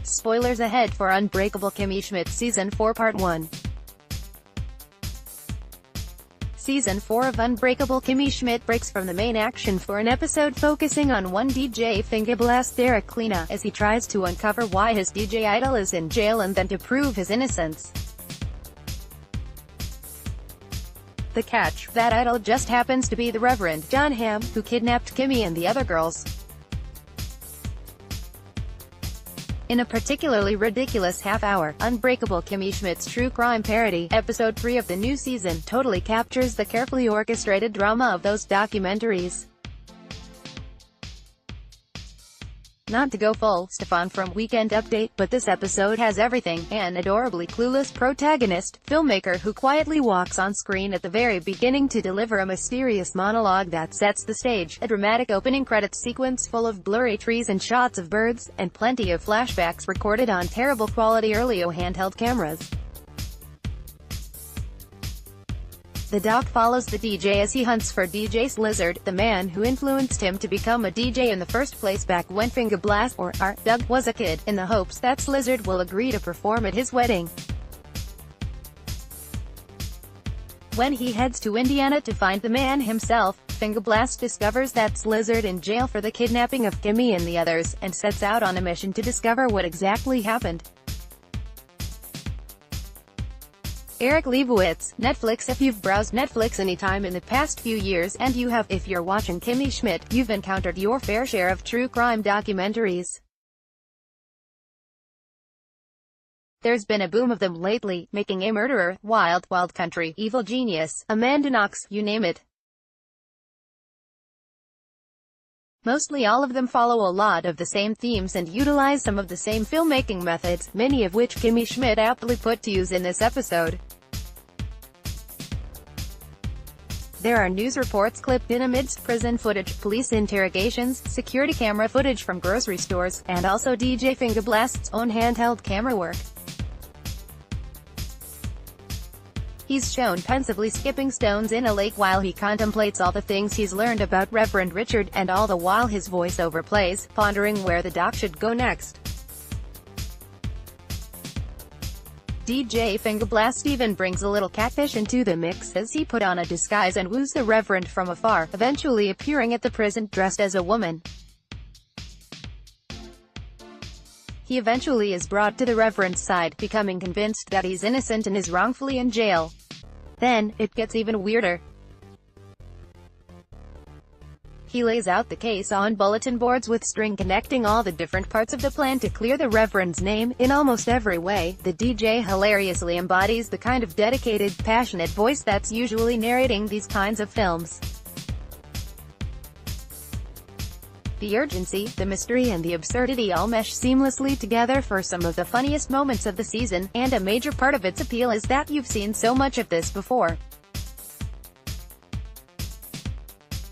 Spoilers ahead for Unbreakable Kimmy Schmidt Season 4 Part 1. Season 4 of Unbreakable Kimmy Schmidt breaks from the main action for an episode focusing on one DJ Fingablast Klena, as he tries to uncover why his DJ idol is in jail and then to prove his innocence. The catch: that idol just happens to be the Reverend, Jon Hamm, who kidnapped Kimmy and the other girls. In a particularly ridiculous half-hour, Unbreakable Kimmy Schmidt's true crime parody, Episode 3 of the new season, totally captures the carefully orchestrated drama of those documentaries. Not to go full Stefan from Weekend Update, but this episode has everything: an adorably clueless protagonist, filmmaker who quietly walks on screen at the very beginning to deliver a mysterious monologue that sets the stage, a dramatic opening credits sequence full of blurry trees and shots of birds, and plenty of flashbacks recorded on terrible quality early-o handheld cameras. The doc follows the DJ as he hunts for DJ Lizard, the man who influenced him to become a DJ in the first place back when Fingablast, or Doug, was a kid, in the hopes that Lizard will agree to perform at his wedding. When he heads to Indiana to find the man himself, Fingablast discovers that's Lizard in jail for the kidnapping of Kimmy and the others, and sets out on a mission to discover what exactly happened. Eric Leibowitz, Netflix. If you've browsed Netflix anytime in the past few years, and you have, if you're watching Kimmy Schmidt, you've encountered your fair share of true crime documentaries. There's been a boom of them lately: Making a Murderer, Wild Country, Evil Genius, Amanda Knox, you name it. Mostly all of them follow a lot of the same themes and utilize some of the same filmmaking methods, many of which Kimmy Schmidt aptly put to use in this episode. There are news reports clipped in amidst prison footage, police interrogations, security camera footage from grocery stores, and also DJ Fingablast's own handheld camera work. He's shown pensively skipping stones in a lake while he contemplates all the things he's learned about Reverend Richard, and all the while his voiceover plays, pondering where the doc should go next. DJ Fingablast even brings a little catfish into the mix, as he put on a disguise and woos the Reverend from afar, eventually appearing at the prison dressed as a woman. He eventually is brought to the Reverend's side, becoming convinced that he's innocent and is wrongfully in jail. Then, it gets even weirder. He lays out the case on bulletin boards with string connecting all the different parts of the plan to clear the Reverend's name. In almost every way, the DJ hilariously embodies the kind of dedicated, passionate voice that's usually narrating these kinds of films. The urgency, the mystery and the absurdity all mesh seamlessly together for some of the funniest moments of the season, and a major part of its appeal is that you've seen so much of this before.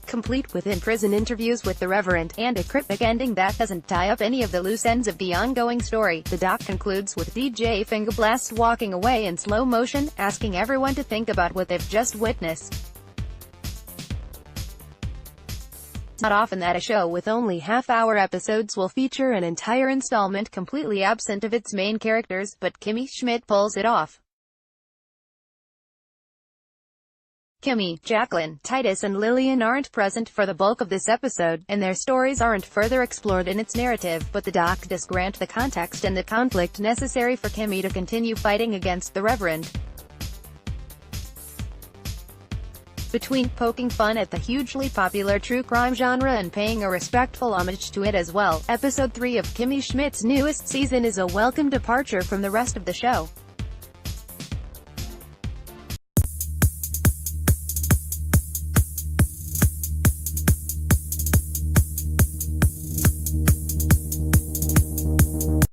Complete with in-prison interviews with the Reverend, and a cryptic ending that doesn't tie up any of the loose ends of the ongoing story, the doc concludes with DJ Fingablast walking away in slow motion, asking everyone to think about what they've just witnessed. It's not often that a show with only half-hour episodes will feature an entire installment completely absent of its main characters, but Kimmy Schmidt pulls it off. Kimmy, Jacqueline, Titus and Lillian aren't present for the bulk of this episode, and their stories aren't further explored in its narrative, but the doc does grant the context and the conflict necessary for Kimmy to continue fighting against the Reverend. Between poking fun at the hugely popular true crime genre and paying a respectful homage to it as well, Episode 3 of Kimmy Schmidt's newest season is a welcome departure from the rest of the show.